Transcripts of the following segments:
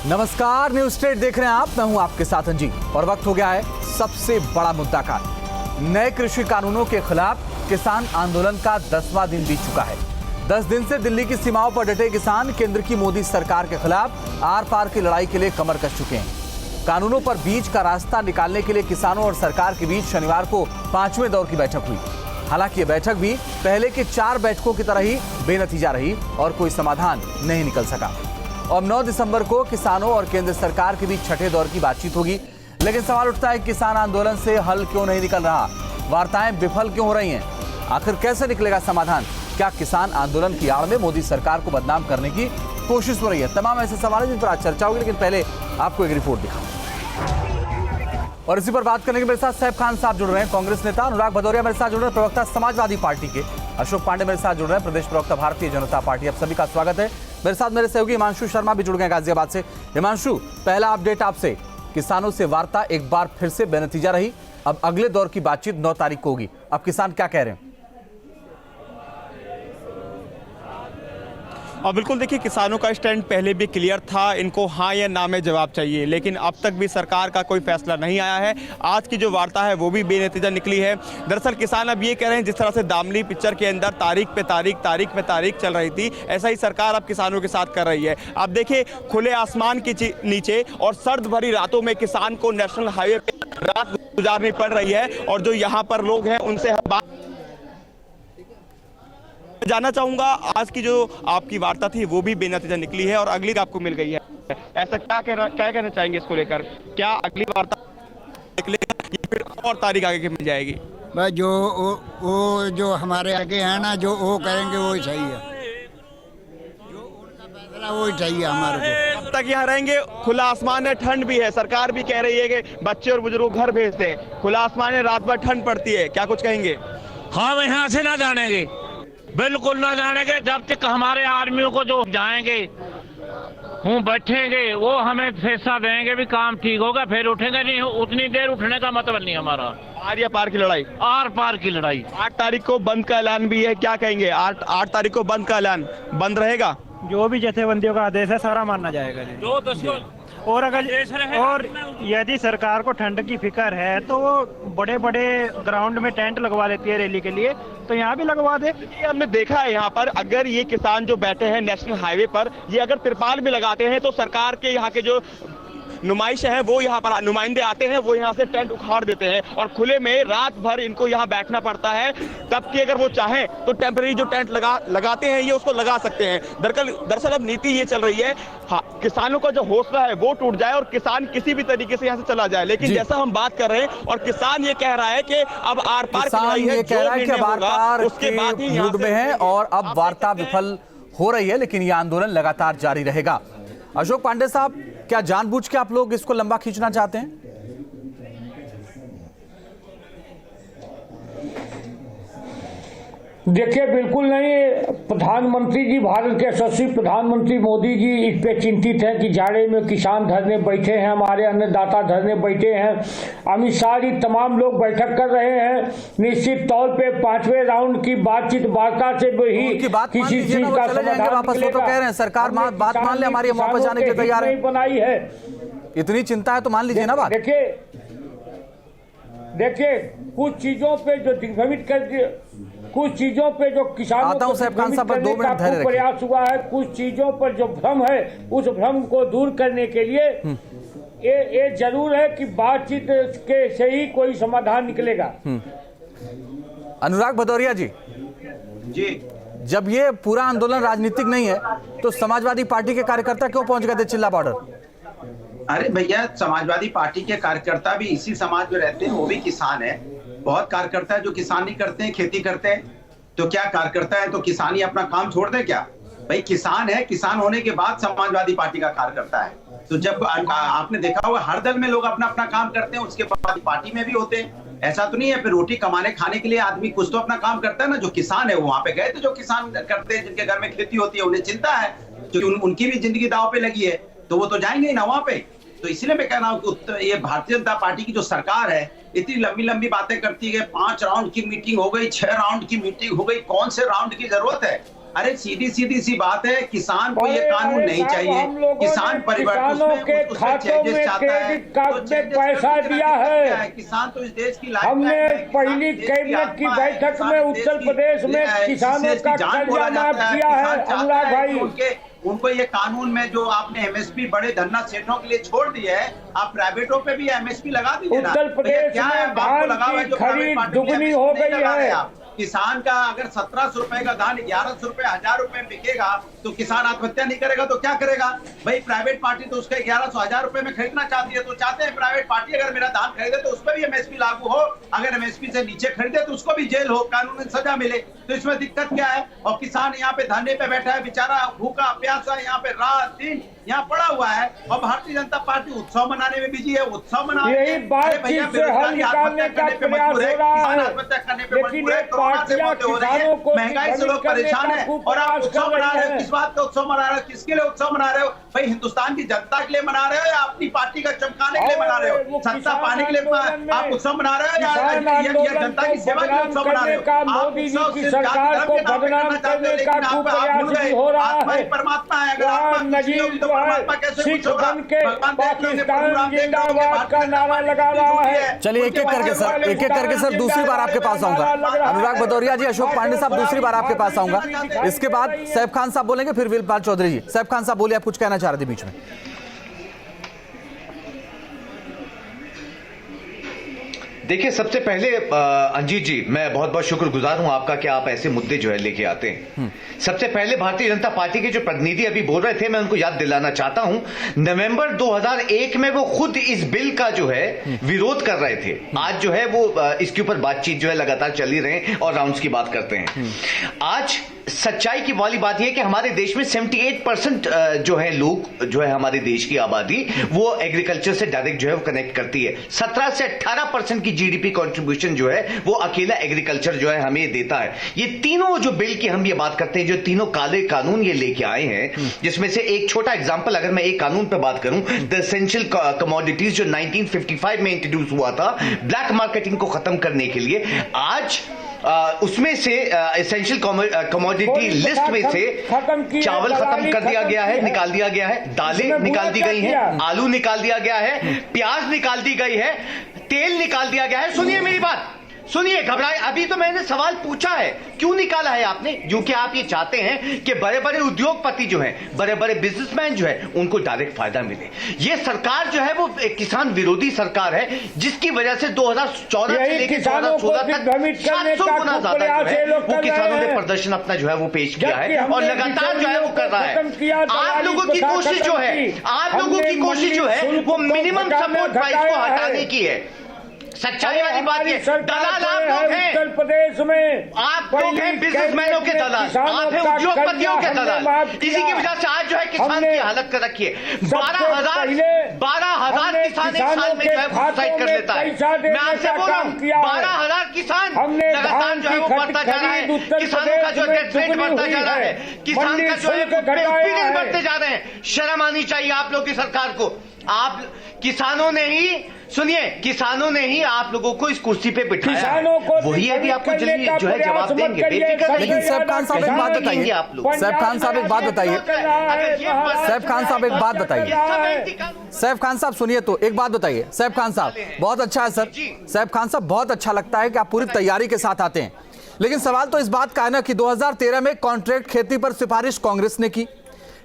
नमस्कार, news state देख रहे हैं आप। मैं हूं आपके साथ अंजीत और वक्त हो गया है सबसे बड़ा मुद्दा का। नए कृषि कानूनों के खिलाफ किसान आंदोलन का 10वां दिन बीत चुका है। 10 दिन से दिल्ली की सीमाओं पर डटे किसान केंद्र की मोदी सरकार के खिलाफ आर पार की लड़ाई के लिए कमर कस चुके हैं। कानूनों पर बीच का रास्ता निकालने के लिए किसानों और सरकार के बीच शनिवार को 5वें दौर की बैठक हुई। हालांकि ये बैठक भी पहले के 4 बैठकों की तरह ही बेनतीजा रही और कोई समाधान नहीं निकल सका। और 9 दिसंबर को किसानों और केंद्र सरकार के बीच छठे दौर की बातचीत होगी। लेकिन सवाल उठता है, किसान आंदोलन से हल क्यों नहीं निकल रहा? वार्ताएं विफल क्यों हो रही हैं? आखिर कैसे निकलेगा समाधान? क्या किसान आंदोलन की आड़ में मोदी सरकार को बदनाम करने की कोशिश हो रही है? तमाम ऐसे सवाल हैं जिन पर आज चर्चा होगी, लेकिन पहले आपको एक रिपोर्ट दिखाऊं। और इसी पर बात करने के मेरे साथ सैफ खान साहब जुड़ रहे हैं, कांग्रेस नेता। अनुराग भदौरिया मेरे साथ जुड़ रहे हैं, प्रवक्ता समाजवादी पार्टी के। अशोक पांडे मेरे साथ जुड़ रहे हैं, प्रदेश प्रवक्ता भारतीय जनता पार्टी। आप सभी का स्वागत है। मेरे साथ मेरे सहयोगी हिमांशु शर्मा भी जुड़ गए गाजियाबाद से। हिमांशु, पहला अपडेट आपसे। किसानों से वार्ता एक बार फिर से बेनतीजा रही। अब अगले दौर की बातचीत 9 तारीख को होगी। अब किसान क्या कह रहे हैं? और बिल्कुल देखिए, किसानों का स्टैंड पहले भी क्लियर था, इनको हाँ या ना में जवाब चाहिए, लेकिन अब तक भी सरकार का कोई फैसला नहीं आया है। आज की जो वार्ता है वो भी बेनतीजा निकली है। दरअसल किसान अब ये कह रहे हैं, जिस तरह से दामली पिक्चर के अंदर तारीख पे तारीख चल रही थी, ऐसा ही सरकार अब किसानों के साथ कर रही है। अब देखिए, खुले आसमान के नीचे और सर्द भरी रातों में किसान को नेशनल हाईवे पे रात गुजारनी पड़ रही है। और जो यहाँ पर लोग हैं उनसे हम बात जानना चाहूंगा, आज की जो आपकी वार्ता थी वो भी बेनतीजा निकली है और अगली आपको मिल गई है। ऐसा क्या कहना चाहेंगे इसको लेकर? क्या अगली वार्ता निकलेगा या फिर और तारीख आगे की मिल जाएगी? बस जो हमारे आगे है ना, जो वो करेंगे वो सही है, जो उनका फैसला वो चाहिए हमारे को। कब तक यहाँ रहेंगे? खुला आसमान है, ठंड भी है, सरकार भी कह रही है कि बच्चे और बुजुर्ग घर भेजते हैं। खुला आसमान है, रात भर ठंड पड़ती है, क्या कुछ कहेंगे? हम यहाँ से ना जानेंगे, बिल्कुल ना जानेंगे जब तक हमारे आर्मियों को जो जाएंगे हम बैठेंगे, वो हमें फैसला देंगे भी काम ठीक होगा, फिर उठेंगे नहीं। उतनी देर उठने का मतलब नहीं हमारा। आर या पार की लड़ाई? आर पार की लड़ाई। 8 तारीख को बंद का ऐलान भी है, क्या कहेंगे? 8 तारीख को बंद का ऐलान, बंद रहेगा? जो भी जथेबंदियों का आदेश है सारा मानना जाएगा जी। और यदि सरकार को ठंड की फिक्र है तो वो बड़े बड़े ग्राउंड में टेंट लगवा लेती है रैली के लिए, तो यहाँ भी लगवा दे। ये हमने देखा है, यहाँ पर अगर ये किसान जो बैठे हैं नेशनल हाईवे पर, ये अगर तिरपाल भी लगाते हैं तो सरकार के यहाँ के जो नुमाइश है वो यहाँ पर नुमाइंदे आते हैं, वो यहाँ से टेंट उखाड़ देते हैं और खुले में रात भर इनको यहाँ बैठना पड़ता है। तब कि अगर वो चाहें तो टेम्परेरी जो टेंट लगाते हैं ये उसको लगा सकते हैं। दरअसल अब नीति ये चल रही है, हाँ, किसानों का जो हौसला है वो टूट जाए और किसान किसी भी तरीके से यहाँ से चला जाए। लेकिन जैसा हम बात कर रहे हैं, और किसान ये कह रहा है कि अब आर पार की लड़ाई है, जो निर्णय होगा उसके बाद ही मूड में है और अब वार्ता विफल हो रही है, लेकिन यह आंदोलन लगातार जारी रहेगा। अशोक पांडे साहब, क्या जानबूझ के आप लोग इसको लंबा खींचना चाहते हैं? देखिए, बिल्कुल नहीं। प्रधानमंत्री जी, भारत के यशस्वी प्रधानमंत्री मोदी जी इस पे चिंतित हैं कि जाड़े में किसान धरने बैठे हैं, हमारे अन्नदाता धरने बैठे हैं। अमित शाह जी तमाम लोग बैठक कर रहे हैं। निश्चित तौर पे 5वें राउंड की बातचीत वार्ता से ही किसी चीज का समाधान वापस वो तो कह रहे हैं सरकार बात मान ले, हमारी वापस जाने के लिए तैयार है। बनाई है, इतनी चिंता है तो मान लीजिए ना बात। देखिए कुछ चीजों पे जो दिग्भ्रमित कर, कुछ चीजों पे जो किसानों को दिग्भ्रमित करने का प्रयास हुआ है, कुछ चीजों पर जो भ्रम है उस भ्रम को दूर करने के लिए ये जरूर है कि बातचीत के से ही कोई समाधान निकलेगा। अनुराग भदौरिया जी, जब ये पूरा आंदोलन राजनीतिक नहीं है तो समाजवादी पार्टी के कार्यकर्ता क्यों पहुंच गए थे चिल्ला बॉर्डर? अरे भैया, समाजवादी पार्टी के कार्यकर्ता भी इसी समाज में रहते हैं, वो भी किसान है। बहुत कार्यकर्ता है जो किसान नहीं करते हैं, खेती करते हैं। तो क्या कार्यकर्ता है तो किसानी अपना काम छोड़ दे क्या? भाई किसान है, किसान होने के बाद समाजवादी पार्टी का कार्यकर्ता है। तो जब आपने देखा होगा हर दल में लोग अपना अपना काम करते हैं, उसके बाद पार्टी में भी होते हैं। ऐसा तो नहीं है फिर रोटी कमाने खाने के लिए आदमी कुछ तो अपना काम करता है ना। जो किसान है वो वहां पे गए थे, जो किसान करते हैं, जिनके घर में खेती होती है, उन्हें चिंता है क्योंकि उनकी भी जिंदगी दांव पे लगी है, तो वो तो जाएंगे ही ना वहां पे। तो इसलिए मैं कह रहा हूँ कि ये भारतीय जनता पार्टी की जो सरकार है इतनी लंबी लंबी बातें करती है। 5 राउंड की मीटिंग हो गई, 6 राउंड की मीटिंग हो गई, कौन से राउंड की जरूरत है? अरे सीधी सी बात है, किसान को ये कानून नहीं चाहिए। किसान परिवर्तन के खातों में क्रेडिट कार्ड में पैसा दिया है। किसान तो इस देश की हमने पहली कैबिनेट की बैठक में उत्तर प्रदेश में किसानों का कर्जा माफ किया है। अनुराग भाई, उनको ये कानून में जो आपने एमएसपी बड़े धन्ना सेठों के लिए छोड़ दी है, आप प्राइवेटों पे भी एमएसपी लगा दीजिए ना। उत्तर प्रदेश में धान की खरीद दुगनी हो गई है। किसान का अगर 1700 रुपए का धान 1100 रुपए 1000 रुपए में बिकेगा तो किसान आत्महत्या नहीं करेगा तो क्या करेगा भाई? प्राइवेट पार्टी तो उसके 1100 1000 रुपए में खरीदना चाहती है, तो चाहते हैं प्राइवेट पार्टी अगर मेरा धान खरीदे तो उस पर भी एमएसपी लागू हो, अगर एमएसपी से नीचे खरीदे तो उसको भी जेल हो, कानून में सजा मिले। तो इसमें दिक्कत क्या है? और किसान यहाँ पे धरने पे बैठा है, बेचारा भूखा प्यासा यहाँ पे रात दिन यहाँ पड़ा हुआ है, और भारतीय जनता पार्टी उत्सव मनाने में बिजी है। उत्सव मनाने यही बातचीत से हल निकालने का प्रयास हो रहा है, लेकिन ये पार्टियां किसानों को महंगाई से लोग परेशान है और आप उत्सव मना रहे हो। किस बात का उत्सव मना रहे हो? किसके लिए उत्सव मना रहे हो भाई? हिंदुस्तान की जनता के लिए मना रहे हो या अपनी पार्टी का चमकाने के लिए मना रहे हो? सत्ता पाने के लिए आप उत्सव मना रहे हो या जनता की सेवा के लिए उत्सव मना रहे हो? मोदी जी की सरकार को बदनाम करने का प्रयास हो रहा है। परमात्मा है, अगर आप नजीर जो है सिख बन के पाकिस्तान जिंदाबाद का नारा लगा रहा है। चलिए एक एक करके सर दूसरी बार आपके पास आऊंगा। अनुराग भदौरिया जी, अशोक पांडे साहब, दूसरी बार आपके पास आऊंगा। इसके बाद सैफ खान साहब बोलेंगे, फिर विलपाल चौधरी जी। सैफ खान साहब बोलिए, आप कुछ कहना चाह रहे थे बीच में। देखिए, सबसे पहले अंजीत जी, मैं बहुत बहुत शुक्रगुजार हूं आपका कि आप ऐसे मुद्दे जो है लेके आते हैं। सबसे पहले भारतीय जनता पार्टी के जो प्रतिनिधि अभी बोल रहे थे, मैं उनको याद दिलाना चाहता हूं, नवंबर 2001 में वो खुद इस बिल का जो है विरोध कर रहे थे। आज जो है वो इसके ऊपर बातचीत जो है लगातार चल ही रहे हैं और राउंड्स की बात करते हैं। आज सच्चाई की वाली बात यह है कि हमारे देश में 78% जो है लोग, जो है हमारे देश की आबादी, वो एग्रीकल्चर से डायरेक्ट जो है वो कनेक्ट करती है। 17 से 18% की जीडीपी कंट्रीब्यूशन जो है वो अकेला एग्रीकल्चर जो है हमें देता है। ये तीनों जो बिल की हम ये बात करते हैं, जो तीनों काले कानून ये लेके आए हैं, जिसमें से एक छोटा एग्जांपल अगर मैं एक कानून पे बात करूं, द एसेंशियल कमोडिटीज जो 1955 में इंट्रोड्यूस हुआ था ब्लैक मार्केटिंग को खत्म करने के लिए, आज उसमें से एसेंशियल कमोडिटी लिस्ट में से चावल खत्म कर दिया गया है, निकाल दिया गया है, दालें निकाल दी गई हैं, आलू निकाल दिया गया है, प्याज निकाल दी गई है, तेल निकाल दिया गया है। सुनिए मेरी बात, सुनिए, घबराए। अभी तो मैंने सवाल पूछा है, क्यों निकाला है आपने? क्योंकि आप ये चाहते हैं कि बड़े बड़े उद्योगपति जो हैं, बड़े बड़े बिजनेसमैन जो है, उनको डायरेक्ट फायदा मिले। ये सरकार जो है वो एक किसान विरोधी सरकार है, जिसकी वजह से 2014 से लेकर 2016 तक 700 गुना ज्यादा जो है वो किसानों ने प्रदर्शन अपना जो है वो पेश किया है और लगातार जो है वो कर रहा है। आप लोगों की कोशिश जो है, आप लोगों की कोशिश जो है वो मिनिमम सपोर्ट प्राइस को हटाने की है। सच्चाई वाली बात है, दलाल आप लोग हैं उत्तर प्रदेश में, आप लोग हैं बिजनेसमैनों के दलाल, आप हैं उद्योगपतियों के दलाल। इसी की वजह से आज जो है किसान की हालत कर रखी है। 12,000 किसान एक साल में जो है सुसाइड कर लेता है। मैं आपसे बोल रहा हूँ, 12,000 किसान लगातार जो है वो बढ़ता जा रहा है। किसानों का जो डेथ रेट बढ़ता जा रहा है, किसान का जो है पीड़ित बढ़ते जा रहे हैं। शर्म आनी चाहिए आप लोग की सरकार को। आप किसानों ने ही, सुनिए, किसानों ने ही आप लोगों को इस कुर्सी पे बिठाया है, वही अभी आपको जल्दी जो है जवाब देंगे, बेफिक्र। लेकिन सैफ खान साहब एक बात बताइए, सैफ खान साहब एक बात बताइए, सैफ खान साहब एक बात बताइए, सैफ खान साहब सुनिए तो एक बात बताइए। सैफ खान साहब, बहुत अच्छा है सर, सैफ खान साहब बहुत अच्छा लगता है कि आप पूरी तैयारी के साथ आते हैं, लेकिन सवाल तो इस बात का है ना कि 2013 में कॉन्ट्रैक्ट खेती पर सिफारिश कांग्रेस ने की,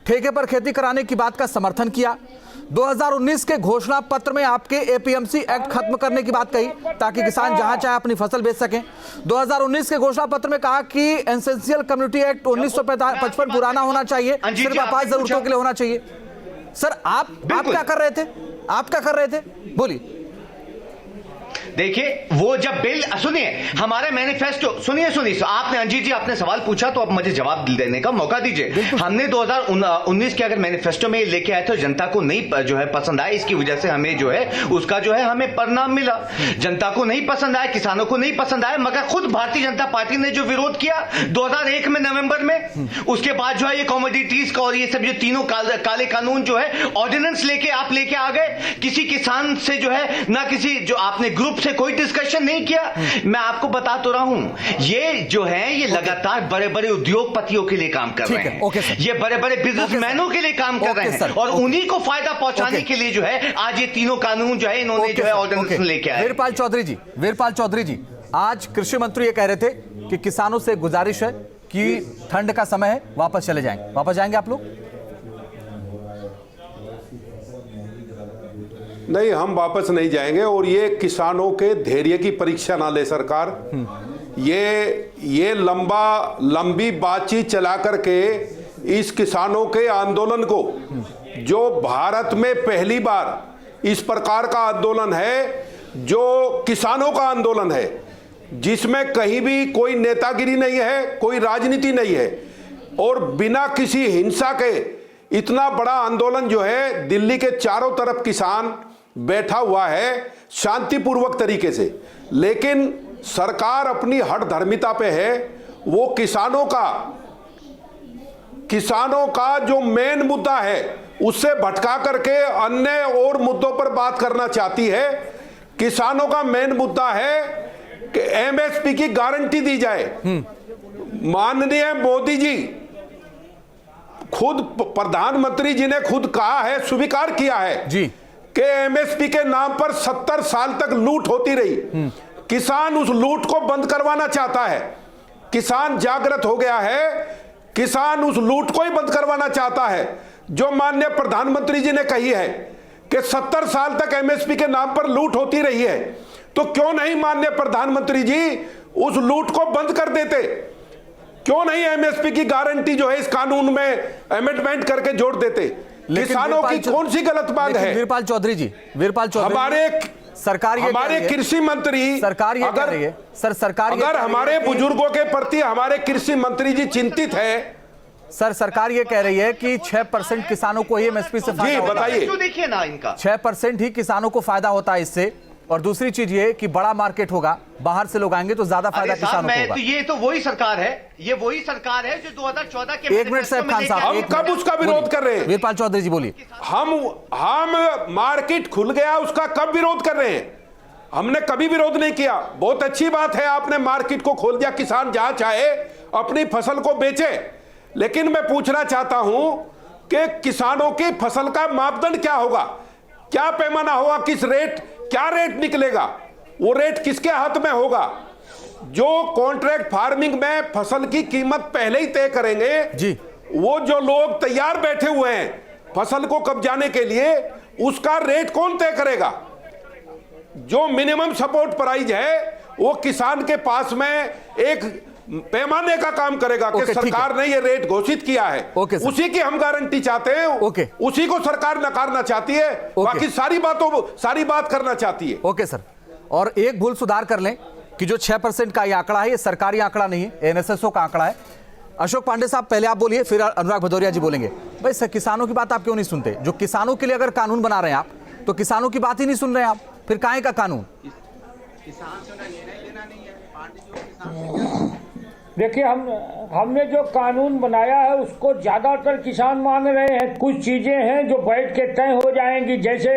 ठेके पर खेती कराने की बात का समर्थन किया। 2019 के घोषणा पत्र में आपके एपीएमसी एक्ट खत्म करने की बात कही ताकि किसान जहां चाहे अपनी फसल बेच सकें। 2019 के घोषणा पत्र में कहा कि एसेंशियल कम्युनिटी एक्ट 1955 पुराना होना चाहिए, सिर्फ आपात जरूरतों के लिए होना चाहिए। सर आप क्या कर रहे थे? आप क्या कर रहे थे? बोलिए। देखिए, वो जब बिल, सुनिए हमारे मैनिफेस्टो, सुनिए आपने, अंजीत जी आपने सवाल पूछा तो अब मुझे जवाब देने का मौका दीजिए। हमने 2019 के अगर मैनिफेस्टो में लेके आए तो जनता को नहीं जो है पसंद आया, इसकी वजह से हमें जो है उसका जो है हमें परिणाम मिला। जनता को नहीं पसंद आया, किसानों को नहीं पसंद आया, मगर खुद भारतीय जनता पार्टी ने जो विरोध किया 2001 में नवंबर में, उसके बाद जो है ये कमोडिटीज का और ये सब जो तीनों काले कानून जो है ऑर्डिनेंस लेके आप लेके आ गए। किसी किसान से जो है ना, किसी जो आपने ग्रुप से कोई डिस्कशन नहीं किया। मैं आपको बता तो रहा हूं, ये जो है ये लगातार बड़े बड़े उद्योगपतियों के लिए काम कर रहे हैं, ये बड़े बड़े बिजनेसमैनों के लिए काम कर रहे हैं, और उन्हीं को फायदा पहुंचाने के लिए जो है आज ये तीनों कानून जो है इन्होंने जो है ऑर्डिनेंस लेके आए। वीरपाल चौधरी जी, आज कृषि मंत्री ये कह रहे थे कि किसानों से गुजारिश है कि ठंड का समय है, वापस चले जाएंगे। वापस जाएंगे आप लोग? नहीं, हम वापस नहीं जाएंगे, और ये किसानों के धैर्य की परीक्षा ना ले सरकार। ये लंबी बातचीत चला करके इस किसानों के आंदोलन को, जो भारत में पहली बार इस प्रकार का आंदोलन है, जो किसानों का आंदोलन है, जिसमें कहीं भी कोई नेतागिरी नहीं है, कोई राजनीति नहीं है, और बिना किसी हिंसा के इतना बड़ा आंदोलन जो है, दिल्ली के चारों तरफ किसान बैठा हुआ है शांतिपूर्वक तरीके से, लेकिन सरकार अपनी हठधर्मिता पे है। वो किसानों का जो मेन मुद्दा है उससे भटका करके अन्य और मुद्दों पर बात करना चाहती है। किसानों का मेन मुद्दा है कि एमएसपी की गारंटी दी जाए। माननीय मोदी जी खुद, प्रधानमंत्री जी ने खुद कहा है, स्वीकार किया है जी कि एमएसपी के नाम पर 70 साल तक लूट होती रही। किसान उस लूट को बंद करवाना चाहता है। किसान जागृत हो गया है, किसान उस लूट को ही बंद करवाना चाहता है जो माननीय प्रधानमंत्री जी ने कही है कि 70 साल तक एमएसपी के नाम पर लूट होती रही है। तो क्यों नहीं माननीय प्रधानमंत्री जी उस लूट को बंद कर देते? क्यों नहीं एमएसपी की गारंटी जो है इस कानून में अमेंडमेंट करके जोड़ देते? किसानों की कौन सी गलत बात है? वीरपाल चौधरी हमारे कृषि मंत्री, सरकार ये कह रही है सर, सरकार अगर हमारे बुजुर्गों के प्रति हमारे कृषि मंत्री जी चिंतित है सर, सरकार ये कह रही है कि 6% किसानों को ही एमएसपी से फायदा होता है। बताइए, देखिए ना, इनका 6% ही किसानों को फायदा होता है इससे। और दूसरी चीज ये कि बड़ा मार्केट होगा, बाहर से लोग आएंगे तो ज्यादा फायदा किसानों को होगा। तो ये तो वही सरकार है, ये वही सरकार है जो 2014 के एक मिनट साहब, खान साहब, हम कब उसका विरोध कर रहे हैं? वीरपाल चौधरी जी बोलिए। हम मार्केट खुल गया उसका कब विरोध कर रहे हैं? हमने कभी विरोध नहीं किया। बहुत अच्छी बात है, आपने मार्केट को खोल दिया, किसान जहां चाहे अपनी फसल को बेचे। लेकिन मैं पूछना चाहता हूं कि किसानों की फसल का मापदंड क्या होगा, क्या पैमाना होगा, क्या रेट निकलेगा, वो रेट किसके हाथ में होगा? जो कॉन्ट्रैक्ट फार्मिंग में फसल की कीमत पहले ही तय करेंगे जी, वो जो लोग तैयार बैठे हुए हैं फसल को कब्जाने के लिए, उसका रेट कौन तय करेगा? जो मिनिमम सपोर्ट प्राइस है वो किसान के पास में एक पैमाने का काम करेगा कि सरकार ने ये रेट घोषित किया है, उसी की हम गारंटी चाहते हैं। उसी को सरकार नकारना चाहती है, बाकी सारी बात करना चाहती है। ओके सर, और एक भूल सुधार कर लें कि जो 6% का ये आंकड़ा है, ये सरकारी आंकड़ा नहीं है, एनएसएसओ का आंकड़ा है। अशोक पांडे साहब पहले आप बोलिए, फिर अनुराग भदौरिया जी बोलेंगे। भाई सर, किसानों की बात आप क्यों नहीं सुनते? जो किसानों के लिए अगर कानून बना रहे हैं आप, तो किसानों की बात ही नहीं सुन रहे हैं आप, फिर काहे का कानून? किसान से निर्णय लेना नहीं है, पार्टी जो किसान देखिए, हमने जो कानून बनाया है उसको ज्यादातर किसान मान रहे हैं। कुछ चीजें हैं जो बैठ के तय हो जाएंगी, जैसे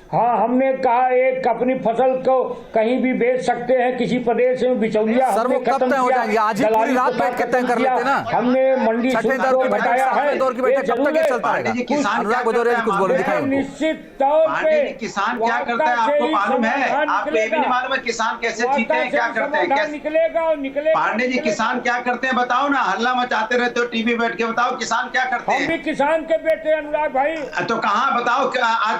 हाँ, हमने कहा एक अपनी फसल को कहीं भी बेच सकते हैं, किसी प्रदेश में बिचौलिया सर, वो कब तय हो जाएंगे? आज ही पूरी रात बैठ के तय कर लेते ना। हमने मंडी बताया है, दौर की बैठक कब तक चलता रहेगा? अनुराग भदौरिया कुछ बोले, दिखाइए। निश्चित तौर पे किसान क्या करता है आपको मालूम है? आपको ये भी नहीं मालूम है किसान कैसे जीते हैं, क्या करते हैं, कैसे निकलेगा? पांडे जी, किसान क्या करते हैं बताओ ना, हल्ला मचाते रहते हो टीवी बैठ के, बताओ किसान क्या करते हैं? हम भी किसान के बेटे अनुराग भाई। तो कहाँ बताओ?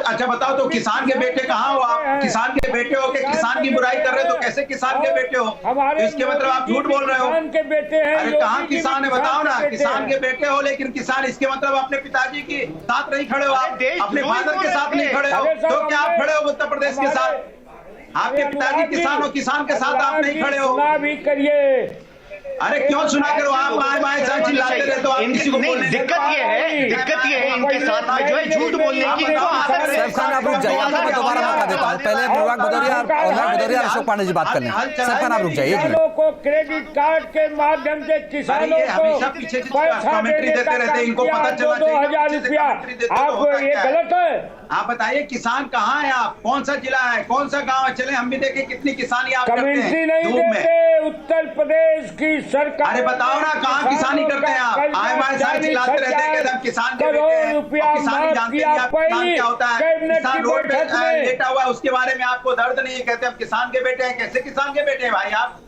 अच्छा बताओ, तो किसान के बेटे कहाँ हो आप? किसान के बेटे हो के किसान की बुराई कर रहे हो, तो कैसे किसान के बेटे हो? तो इसके मतलब आप झूठ बोल रहे हो। किसान के बेटे हैं। अरे कहाँ किसान है बताओ ना? किसान के बेटे हो, लेकिन किसान, इसके मतलब अपने पिताजी के साथ नहीं खड़े हो, आप अपने फादर के साथ नहीं खड़े हो, तो क्या आप खड़े हो उत्तर प्रदेश के साथ? आपके पिताजी किसान हो, किसान के साथ आप नहीं खड़े हो। भी करिए। अरे क्यों सुना करो आप? चिल्लाते रहते हो, आप किसी को दिक्कत ये है इनके साथ बात जो है झूठ बोलने की सैफ खान आप रुक जाइए, आपको मैं दोबारा मौका देता हूँ। पहले अनुराग भदौरिया और अशोक पांडे जी बात कर लें। सैफ खान आप रुक जाइए, एक मिनट। किसानों को क्रेडिट कार्ड के माध्यम से किसानों को पैसा देने का काम किया 2,000 रुपया, आप ये गलत है? आप बताइए किसान कहाँ है? आप कौन सा जिला है, कौन सा गांव है? चले हम भी देखें कितनी किसानी आप करते हैं। कमेंट्री नहीं देते उत्तर प्रदेश की सरकार। अरे बताओ ना कहाँ किसानी करते हैं आप? आए हमारे साथ चिल्लाते रहते हैं कि हम किसान के बेटे हैं, और किसानी जानते हैं आप किसान क्या होता है। किसान रोड पे लेटा हुआ है, उसके बारे में आपको दर्द नहीं है, कहते हम किसान के बेटे हैं। कैसे किसान के बेटे हैं भाई आप?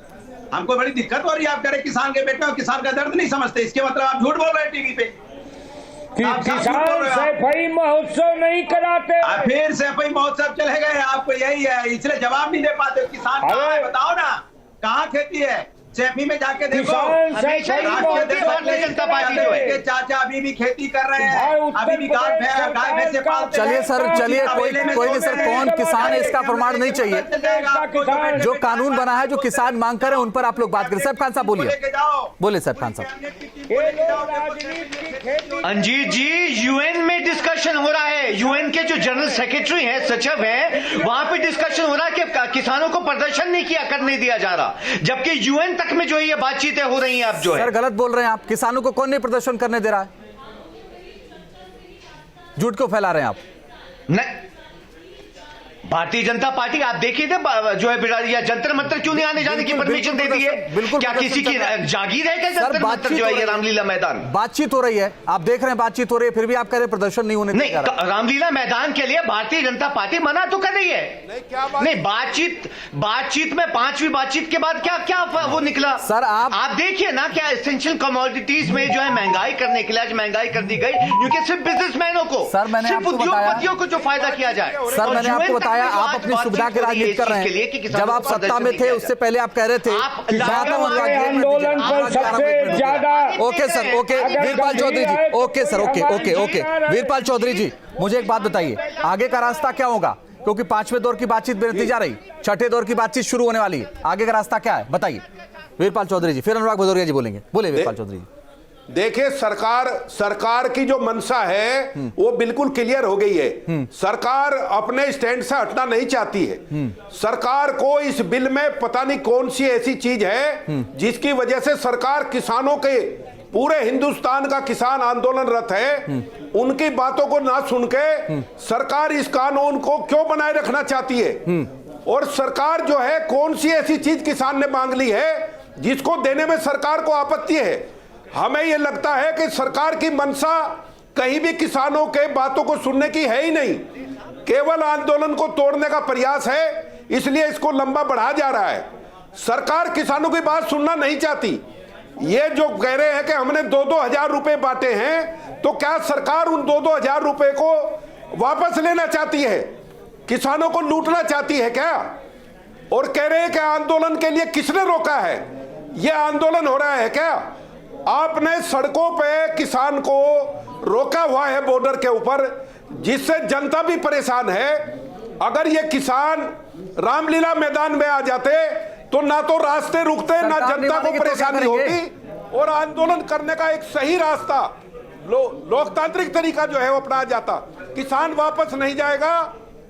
हमको बड़ी दिक्कत हो रही है, आप कह रहे किसान के बेटे हो, किसान का दर्द नहीं समझते, इसके मतलब आप झूठ बोल रहे हैं टीवी पे। किसान सफाई महोत्सव नहीं कराते, फिर सफाई महोत्सव चले गए। आपको यही है, इसलिए जवाब नहीं दे पाते। किसान कहाँ है बताओ ना, कहाँ खेती है? सैफी में जाके देखो, भारतीय जनता पार्टी के चाचा अभी भी खेती कर रहे हैं, अभी भी गाय भैंसे पालते हैं। चलिए सर, चलिए कोई नहीं सर, कौन किसान है इसका प्रमाण नहीं चाहिए। जो कानून बना है, जो किसान मांग कर रहे हैं, उन पर आप लोग बात करें। सैफ खान साहब बोलिए सैफ खान साहब। अंजीत जी, यूएन में डिस्कशन हो रहा है, यूएन के जो जनरल सेक्रेटरी हैं, सचिव हैं, वहां पे डिस्कशन हो रहा है कि किसानों को प्रदर्शन नहीं करने दिया जा रहा, जबकि यूएन तक में जो ये बातचीतें हो रही हैं आप जो है। सर गलत बोल रहे हैं आप, किसानों को कौन नहीं प्रदर्शन करने दे रहा है? झूठ क्यों फैला रहे हैं आप? नहीं, भारतीय जनता पार्टी आप देखिए थे जो है या जंतर मंतर क्यों नहीं आने जाने की परमिशन दे दी है? बिल्कुल, क्या किसी की जागीर है क्या? जंतर मंतर जो है ये रामलीला मैदान, बातचीत हो रही है, आप देख रहे हैं बातचीत हो रही है, फिर भी आप कह रहे हैं प्रदर्शन नहीं होने नहीं। रामलीला मैदान के लिए भारतीय जनता पार्टी मना तो कर रही है। नहीं, बातचीत में 5वीं बातचीत के बाद क्या वो निकला? सर आप देखिए ना, क्या एसेंशियल कमोडिटीज में जो है महंगाई करने के लिए आज महंगाई कर दी गई, क्योंकि सिर्फ बिजनेसमैनों को, सिर्फ उद्योगपतियों को जो फायदा किया जाए। सर मैंने आपको बताया, आप अपनी सुविधा की राजनीति कर रहे हैं। जब आप सत्ता में थे उससे पहले आप कह रहे थे आंदोलन पर सबसे ज्यादा। Okay sir, okay Veerpal Chaudhary ji, okay sir, okay Veerpal Chaudhary ji, मुझे एक बात बताइए, आगे का रास्ता क्या होगा? क्योंकि 5वें दौर की बातचीत बनती जा रही, 6ठे दौर की बातचीत शुरू होने वाली है, आगे का रास्ता क्या है बताइए वीरपाल चौधरी जी, फिर अनुराग भदौरिया जी बोलेंगे। बोले वीरपाल चौधरी जी। देखिए, सरकार की जो मंशा है वो बिल्कुल क्लियर हो गई है। सरकार अपने स्टैंड से हटना नहीं चाहती है। सरकार को इस बिल में पता नहीं कौन सी ऐसी चीज है जिसकी वजह से सरकार किसानों के, पूरे हिंदुस्तान का किसान आंदोलनरत है, उनकी बातों को ना सुन के सरकार इस कानून को क्यों बनाए रखना चाहती है? और सरकार जो है, कौन सी ऐसी चीज किसान ने मांग ली है जिसको देने में सरकार को आपत्ति है? हमें यह लगता है कि सरकार की मंशा कहीं भी किसानों के बातों को सुनने की है ही नहीं, केवल आंदोलन को तोड़ने का प्रयास है, इसलिए इसको लंबा बढ़ा जा रहा है। सरकार किसानों की बात सुनना नहीं चाहती। ये जो कह रहे हैं कि हमने 2-2 हजार रुपए बांटे हैं, तो क्या सरकार उन 2-2 हजार रुपए को वापस लेना चाहती है? किसानों को लूटना चाहती है क्या? और कह रहे हैं कि आंदोलन के लिए किसने रोका है? यह आंदोलन हो रहा है क्या? आपने सड़कों पे किसान को रोका हुआ है बॉर्डर के ऊपर, जिससे जनता भी परेशान है। अगर ये किसान रामलीला मैदान में आ जाते तो ना तो रास्ते रुकते, ना जनता को परेशानी होती, और आंदोलन करने का एक सही रास्ता लोकतांत्रिक तरीका जो है वो अपनाया जाता। किसान वापस नहीं जाएगा,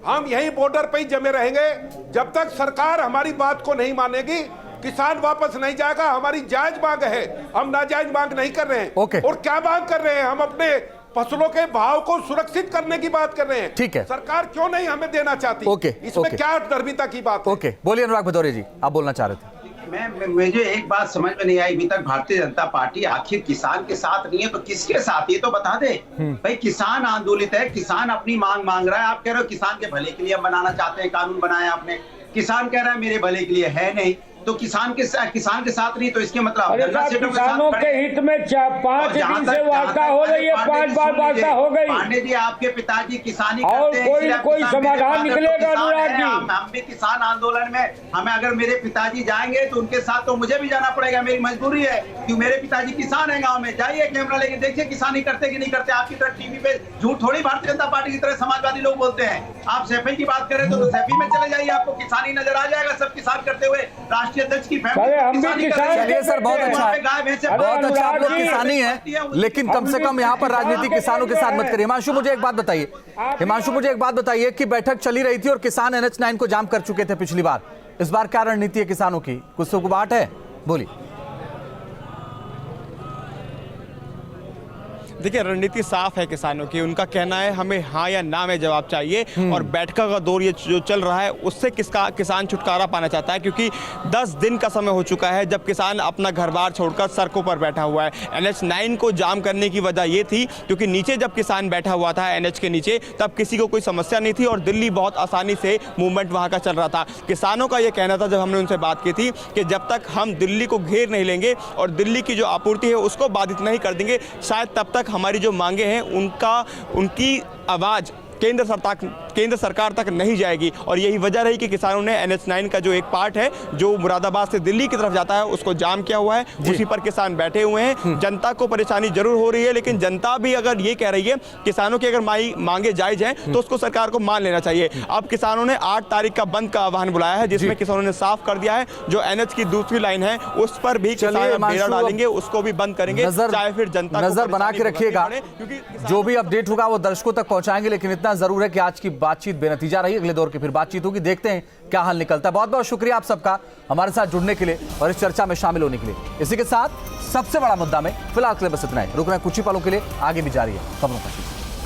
हम यहीं बॉर्डर पे ही जमे रहेंगे जब तक सरकार हमारी बात को नहीं मानेगी। किसान वापस नहीं जाएगा, हमारी जायज मांग है, हम नाजायज मांग नहीं कर रहे हैं। और क्या मांग कर रहे हैं? हम अपने फसलों के भाव को सुरक्षित करने की बात कर रहे हैं। ठीक है, सरकार क्यों नहीं हमें देना चाहती? इसमें क्या धर्मिता की बात है? ओके, बोलिए अनुराग भदौरिया जी, आप बोलना चाह रहे थे। मुझे एक बात समझ में नहीं आई अभी तक, भारतीय जनता पार्टी आखिर किसान के साथ नहीं है तो किसके साथ? ये तो बता दे भाई। किसान आंदोलित है, किसान अपनी मांग रहा है, आप कह रहे हो किसान के भले के लिए हम बनाना चाहते हैं, कानून बनाया आपने, किसान कह रहा है मेरे भले के लिए है नहीं, तो किसान के साथ नहीं, तो इसके मतलब किसानों के हित में 5 दिन से वार्ता हो रही है, 5 बार वार्ता हो गई। पांडे जी, आपके पिताजी किसानी और कोई समाधान निकलेगा? अनुराग जी, हम भी किसान आंदोलन में, हमें अगर मेरे पिताजी जाएंगे तो उनके साथ तो मुझे भी जाना पड़ेगा, मेरी मजबूरी है, क्योंकि मेरे पिताजी किसान है। गाँव में जाइए, कैमरा लेके देखिए किसानी करते कि नहीं करते। आपकी तरह टीवी पे झूठ थोड़ी भारतीय जनता पार्टी की तरह समाजवादी लोग बोलते हैं। आप सैफी की बात करें तो सैफी में चले जाइए, आपको किसानी नजर आ जाएगा, सब किसान करते हुए। राष्ट्रीय अध्यक्ष की अरे हम भी फैमिली किसान चलिए सर, बहुत अच्छा है, गाय भैंसे बहुत अच्छा। आप लोग अनुराग जी, किसानी है, लेकिन कम से कम यहाँ पर राजनीति किसानों के साथ मत करिए। हिमांशु मुझे एक बात बताइए कि बैठक चली रही थी और किसान NH9 को जाम कर चुके थे पिछली बार। इस बार क्या रणनीति है किसानों की, कुछ सुगबुगाहट है? बोलिए। देखिए, रणनीति साफ है किसानों की। उनका कहना है हमें हाँ या ना में जवाब चाहिए, और बैठका का दौर ये जो चल रहा है उससे किसान छुटकारा पाना चाहता है, क्योंकि 10 दिन का समय हो चुका है जब किसान अपना घर बार छोड़कर सड़कों पर बैठा हुआ है। NH9 को जाम करने की वजह ये थी क्योंकि नीचे जब किसान बैठा हुआ था NH के नीचे, तब किसी को कोई समस्या नहीं थी और दिल्ली बहुत आसानी से मूवमेंट वहाँ का चल रहा था। किसानों का ये कहना था जब हमने उनसे बात की थी कि जब तक हम दिल्ली को घेर नहीं लेंगे और दिल्ली की जो आपूर्ति है उसको बाधित नहीं कर देंगे, शायद तब तक हमारी जो मांगे हैं उनकी आवाज केंद्र सरकार तक नहीं जाएगी। और यही वजह रही कि किसानों ने NH9 का जो एक पार्ट है जो मुरादाबाद से दिल्ली की तरफ जाता है उसको जाम किया हुआ है, उसी पर किसान बैठे हुए हैं। जनता को परेशानी जरूर हो रही है, लेकिन जनता भी अगर ये कह रही है किसानों की अगर मांगे जायज हैं तो उसको सरकार को मान लेना चाहिए। अब किसानों ने 8 तारीख का बंद का आह्वान बुलाया है, जिसमें किसानों ने साफ कर दिया है जो NH की दूसरी लाइन है उस पर भी किसान बेड़ा डालेंगे, उसको भी बंद करेंगे, चाहे फिर जनता नजर बना के रखिएगा। जो भी अपडेट होगा वो दर्शकों तक पहुंचाएंगे, लेकिन इतना जरूर है कि आज की बातचीत बेनतीजा रही। अगले दौर की फिर बातचीत होगी, देखते हैं क्या हल निकलता है। बहुत बहुत शुक्रिया आप सबका हमारे साथ जुड़ने के लिए और इस चर्चा में शामिल होने के लिए। इसी के साथ सबसे बड़ा मुद्दा में फिलहाल के लिए बस इतना ही। रुक रहे हैं कुछ ही पलों के लिए, आगे भी जारी है खबरों का।